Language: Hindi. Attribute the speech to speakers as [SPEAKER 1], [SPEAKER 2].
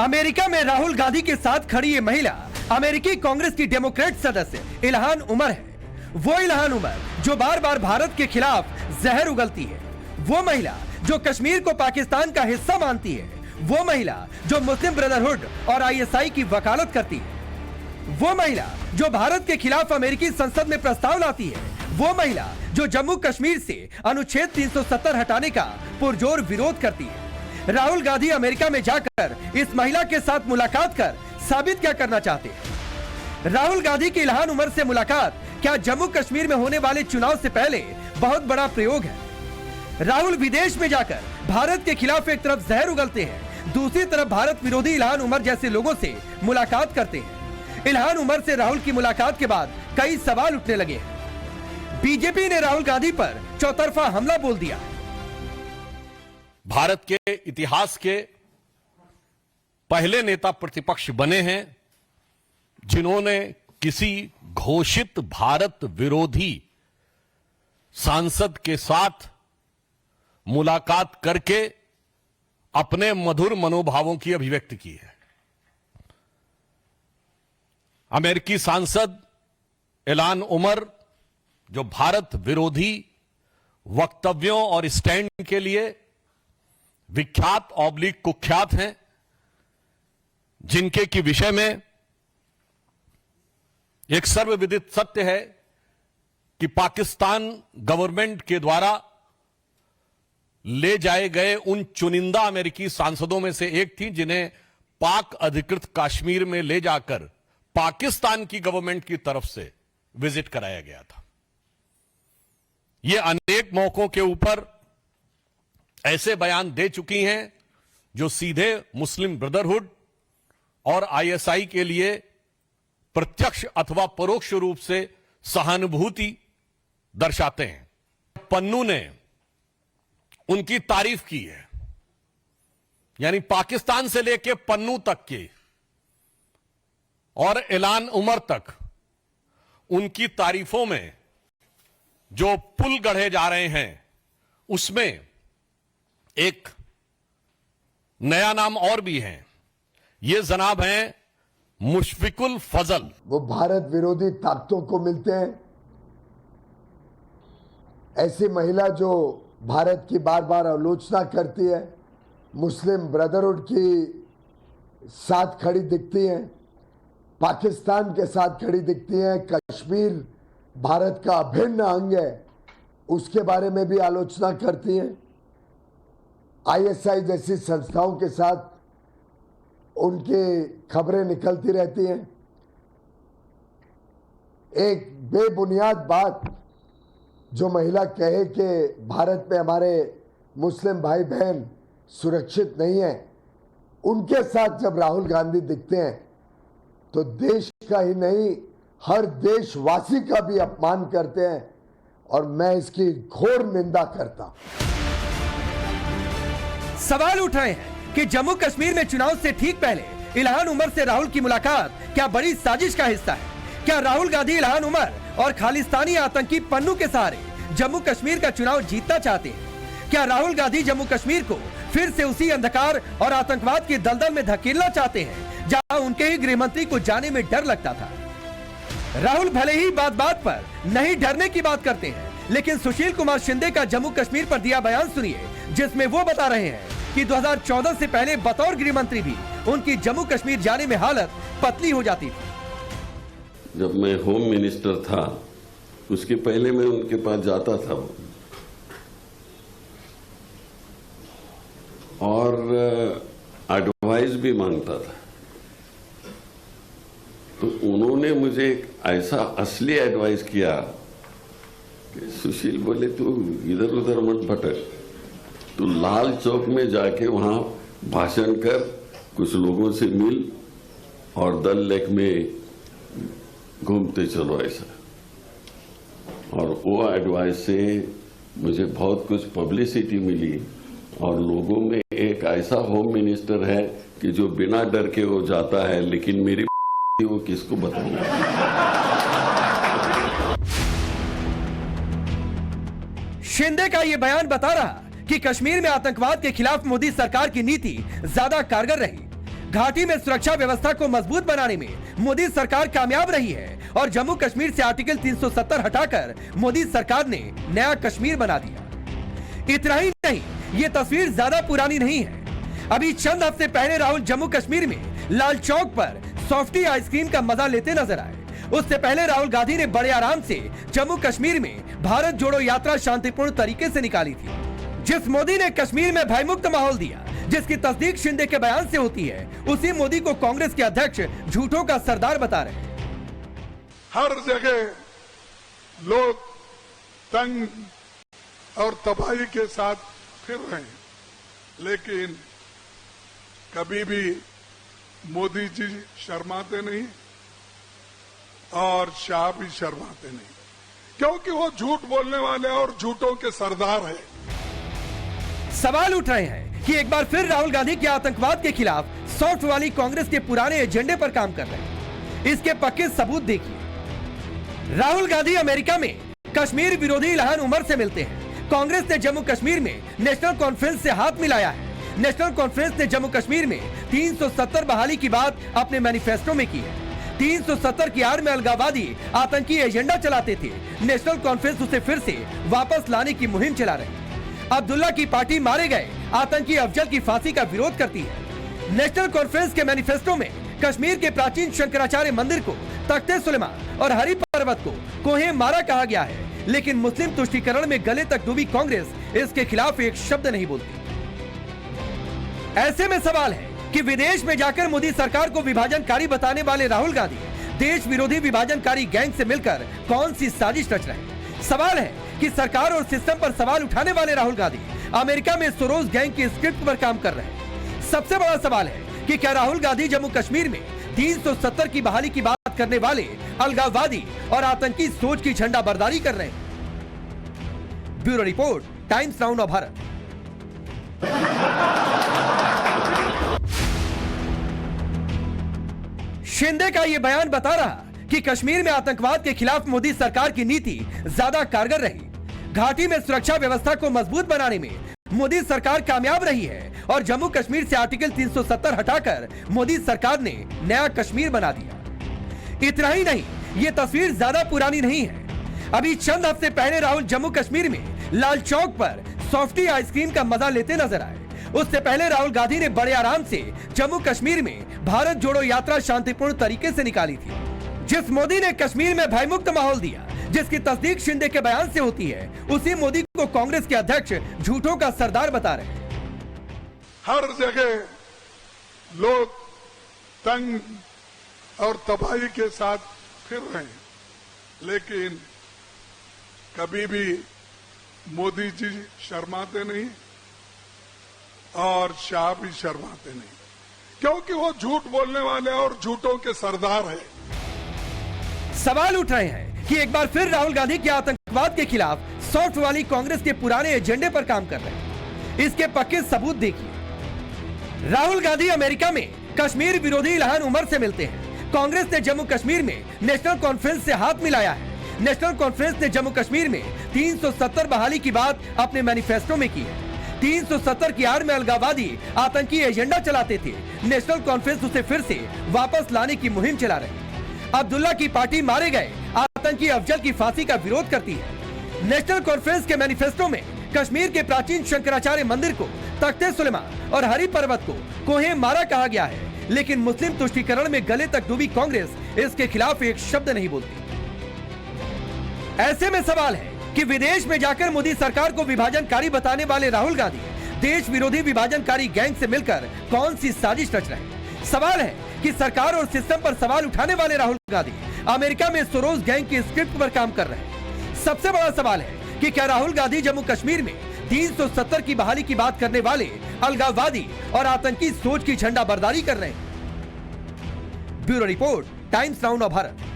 [SPEAKER 1] अमेरिका में राहुल गांधी के साथ खड़ी ये महिला अमेरिकी कांग्रेस की डेमोक्रेट सदस्य इल्हान उमर है। वो इल्हान उमर जो बार बार भारत के खिलाफ जहर उगलती है, वो महिला जो कश्मीर को पाकिस्तान का हिस्सा मानती है, वो महिला जो मुस्लिम ब्रदरहुड और आईएसआई की वकालत करती है, वो महिला जो भारत के खिलाफ अमेरिकी संसद में प्रस्ताव लाती है, वो महिला जो जम्मू कश्मीर से अनुच्छेद 370 हटाने का पुरजोर विरोध करती है। राहुल गांधी अमेरिका में जाकर इस महिला के साथ मुलाकात कर साबित क्या करना चाहते हैं? राहुल गांधी की इल्हान उमर से मुलाकात क्या जम्मू कश्मीर में होने वाले चुनाव से पहले बहुत बड़ा प्रयोग है? राहुल विदेश में जाकर भारत के खिलाफ एक तरफ जहर उगलते हैं, दूसरी तरफ भारत विरोधी इल्हान उमर जैसे लोगों से मुलाकात करते हैं। इल्हान उमर से राहुल की मुलाकात के बाद कई सवाल उठने लगे हैं। बीजेपी ने राहुल गांधी पर चौतरफा हमला बोल दिया।
[SPEAKER 2] भारत के इतिहास के पहले नेता प्रतिपक्ष बने हैं जिन्होंने किसी घोषित भारत विरोधी सांसद के साथ मुलाकात करके अपने मधुर मनोभावों की अभिव्यक्ति की है। अमेरिकी सांसद इल्हान उमर जो भारत विरोधी वक्तव्यों और स्टैंड के लिए विख्यात ऑब्लिक कुख्यात हैं, जिनके की विषय में एक सर्वविदित सत्य है कि पाकिस्तान गवर्नमेंट के द्वारा ले जाए गए उन चुनिंदा अमेरिकी सांसदों में से एक थी जिन्हें पाक अधिकृत कश्मीर में ले जाकर पाकिस्तान की गवर्नमेंट की तरफ से विजिट कराया गया था। ये अनेक मौकों के ऊपर ऐसे बयान दे चुकी हैं जो सीधे मुस्लिम ब्रदरहुड और आईएसआई के लिए प्रत्यक्ष अथवा परोक्ष रूप से सहानुभूति दर्शाते हैं। पन्नू ने उनकी तारीफ की है, यानी पाकिस्तान से लेकर पन्नू तक की और इल्हान उमर तक उनकी तारीफों में जो पुल गढ़े जा रहे हैं उसमें एक नया नाम और भी है। ये जनाब हैं मुशफिकुल फजल।
[SPEAKER 3] वो भारत विरोधी ताकतों को मिलते हैं। ऐसी महिला जो भारत की बार बार आलोचना करती है, मुस्लिम ब्रदरहुड की साथ खड़ी दिखती हैं, पाकिस्तान के साथ खड़ी दिखती हैं, कश्मीर भारत का अभिन्न अंग है उसके बारे में भी आलोचना करती हैं। आईएसआई जैसी संस्थाओं के साथ उनकी खबरें निकलती रहती हैं। एक बेबुनियाद बात जो महिला कहे कि भारत में हमारे मुस्लिम भाई बहन सुरक्षित नहीं है, उनके साथ जब राहुल गांधी दिखते हैं तो देश का ही नहीं हर देशवासी का भी अपमान करते हैं और मैं इसकी घोर निंदा करता हूं।
[SPEAKER 1] सवाल उठ रहे हैं कि जम्मू कश्मीर में चुनाव से ठीक पहले इल्हान उमर से राहुल की मुलाकात क्या बड़ी साजिश का हिस्सा है? क्या राहुल गांधी इल्हान उमर और खालिस्तानी आतंकी पन्नू के सहारे जम्मू कश्मीर का चुनाव जीतना चाहते हैं? क्या राहुल गांधी जम्मू कश्मीर को फिर से उसी अंधकार और आतंकवाद के दलदल में धकेलना चाहते हैं जहां उनके ही गृह मंत्री को जाने में डर लगता था? राहुल भले ही बात बात पर नहीं डरने की बात करते हैं, लेकिन सुशील कुमार शिंदे का जम्मू कश्मीर पर दिया बयान सुनिए, जिसमें वो बता रहे हैं कि 2014 से पहले बतौर गृह मंत्री भी उनकी जम्मू कश्मीर जाने में हालत पतली हो जाती थी।
[SPEAKER 4] जब मैं होम मिनिस्टर था उसके पहले मैं उनके पास जाता था और एडवाइस भी मांगता था, तो उन्होंने मुझे एक ऐसा असली एडवाइस किया कि सुशील बोले तू इधर उधर मत भटक, तू लाल चौक में जाके वहां भाषण कर, कुछ लोगों से मिल और डल लेक में घूमते चलो ऐसा। और वो एडवाइस से मुझे बहुत कुछ पब्लिसिटी मिली और लोगों में एक ऐसा होम मिनिस्टर है कि जो बिना डर के वो जाता है, लेकिन मेरी वो किसको बताऊंगा।
[SPEAKER 1] शिंदे का ये बयान बता रहा कि कश्मीर में आतंकवाद के खिलाफ मोदी सरकार की नीति ज्यादा कारगर रही। घाटी में सुरक्षा व्यवस्था को मजबूत बनाने में मोदी सरकार कामयाब रही है और जम्मू कश्मीर से आर्टिकल 370 हटाकर मोदी सरकार ने नया कश्मीर बना दिया। इतना ही नहीं, ये तस्वीर ज्यादा पुरानी नहीं है। अभी चंद हफ्ते पहले राहुल जम्मू कश्मीर में लाल चौक पर सॉफ्टी आइसक्रीम का मजा लेते नजर आए। उससे पहले राहुल गांधी ने बड़े आराम से जम्मू कश्मीर में भारत जोड़ो यात्रा शांतिपूर्ण तरीके से निकाली थी। जिस मोदी ने कश्मीर में भयमुक्त माहौल दिया, जिसकी तस्दीक शिंदे के बयान से होती है, उसी मोदी को कांग्रेस के अध्यक्ष झूठों का सरदार बता रहे हैं।
[SPEAKER 5] हर जगह लोग तंग और तबाही के साथ फिर रहे हैं, लेकिन कभी भी मोदी जी शर्माते नहीं और शाह भी शर्माते नहीं, क्योंकि वो झूठ बोलने वाले और झूठों के सरदार हैं।
[SPEAKER 1] सवाल उठ रहे हैं कि एक बार फिर राहुल गांधी के आतंकवाद के खिलाफ सॉफ्ट वाली कांग्रेस के पुराने एजेंडे पर काम कर रहे हैं। इसके पक्के सबूत देखिए। राहुल गांधी अमेरिका में कश्मीर विरोधी इल्हान उमर से मिलते हैं। कांग्रेस ने जम्मू कश्मीर में नेशनल कॉन्फ्रेंस से हाथ मिलाया है। नेशनल कॉन्फ्रेंस ने जम्मू कश्मीर में 370 बहाली की बात अपने मैनिफेस्टो में की है। 370 की आड़ में अलगाववादी आतंकी एजेंडा चलाते थे। नेशनल कॉन्फ्रेंस उसे फिर से वापस लाने की मुहिम चला रही है। अब्दुल्ला की पार्टी मारे गए आतंकी अफजल की फांसी का विरोध करती है। नेशनल कॉन्फ्रेंस के मैनिफेस्टो में कश्मीर के प्राचीन शंकराचार्य मंदिर को तख्ते सुलेमान और हरी पर्वत को कोहे मारा कहा गया है, लेकिन मुस्लिम तुष्टीकरण में गले तक डूबी कांग्रेस इसके खिलाफ एक शब्द नहीं बोलती। ऐसे में सवाल है कि विदेश में जाकर मोदी सरकार को विभाजनकारी बताने वाले राहुल गांधी देश विरोधी विभाजनकारी गैंग से मिलकर कौन सी साजिश रच रहे हैं। सवाल है कि सरकार और सिस्टम पर सवाल उठाने वाले राहुल गांधी अमेरिका में सोरोस गैंग की स्क्रिप्ट पर काम कर रहे हैं। सबसे बड़ा सवाल है कि क्या राहुल गांधी जम्मू कश्मीर में 370 की बहाली की बात करने वाले अलगाववादी और आतंकी सोच की झंडा बरदारी कर रहे हैं। Bureau report, times now Bharat. Shinde का यह बयान बता रहा कि कश्मीर में आतंकवाद के खिलाफ मोदी सरकार की नीति ज्यादा कारगर रही। घाटी में सुरक्षा व्यवस्था को मजबूत बनाने में मोदी सरकार कामयाब रही है और जम्मू कश्मीर से आर्टिकल 370 हटाकर मोदी सरकार ने नया कश्मीर बना दिया। इतना ही नहीं, ये तस्वीर ज्यादा पुरानी नहीं है। अभी चंद हफ्ते पहले राहुल जम्मू कश्मीर में लाल चौक पर सॉफ्टी आइसक्रीम का मजा लेते नजर आए। उससे पहले राहुल गांधी ने बड़े आराम से जम्मू कश्मीर में भारत जोड़ो यात्रा शांतिपूर्ण तरीके से निकाली थी। जिस मोदी ने कश्मीर में भयमुक्त माहौल दिया, जिसकी तस्दीक शिंदे के बयान से होती है, उसी मोदी को कांग्रेस के अध्यक्ष झूठों का सरदार बता रहे हैं।
[SPEAKER 5] हर जगह लोग तंग और तबाही के साथ फिर रहे हैं, लेकिन कभी भी मोदी जी शर्माते नहीं और शाह भी शर्माते नहीं, क्योंकि वो झूठ बोलने वाले और झूठों के सरदार हैं।
[SPEAKER 1] सवाल उठ रहे हैं कि एक बार फिर राहुल गांधी के आतंकवाद के खिलाफ सॉफ्ट वाली कांग्रेस के पुराने एजेंडे पर काम कर रहे हैं। इसके पक्के सबूत देखिए। राहुल गांधी अमेरिका में कश्मीर विरोधी इल्हान उमर से मिलते हैं। कांग्रेस ने जम्मू कश्मीर में नेशनल कॉन्फ्रेंस से हाथ मिलाया है। नेशनल कॉन्फ्रेंस ने जम्मू कश्मीर में 370 बहाली की बात अपने मैनिफेस्टो में की है। 370 की आड़ में अलगाववादी आतंकी एजेंडा चलाते थे। नेशनल कॉन्फ्रेंस उसे फिर से वापस लाने की मुहिम चला रही है। अब्दुल्ला की पार्टी मारे गए आतंकी अफजल की फांसी का विरोध करती है। नेशनल कॉन्फ्रेंस के मैनिफेस्टो में कश्मीर के प्राचीन शंकराचार्य मंदिर को तख्ते सुलेमान और हरी पर्वत को कोहे मारा कहा गया है, लेकिन मुस्लिम तुष्टीकरण में गले तक डूबी कांग्रेस इसके खिलाफ एक शब्द नहीं बोलती। ऐसे में सवाल है कि विदेश में जाकर मोदी सरकार को विभाजनकारी बताने वाले राहुल गांधी देश विरोधी विभाजनकारी गैंग से मिलकर कौन सी साजिश रच रहे हैं। सवाल है कि सरकार और सिस्टम पर सवाल उठाने वाले राहुल गांधी अमेरिका में सोरोस गैंग की स्क्रिप्ट पर काम कर रहे हैं। सबसे बड़ा सवाल है कि क्या राहुल गांधी जम्मू कश्मीर में 370 की बहाली की बात करने वाले अलगाववादी और आतंकी सोच की झंडा बरदारी कर रहे हैं। Bureau report, times now Bharat.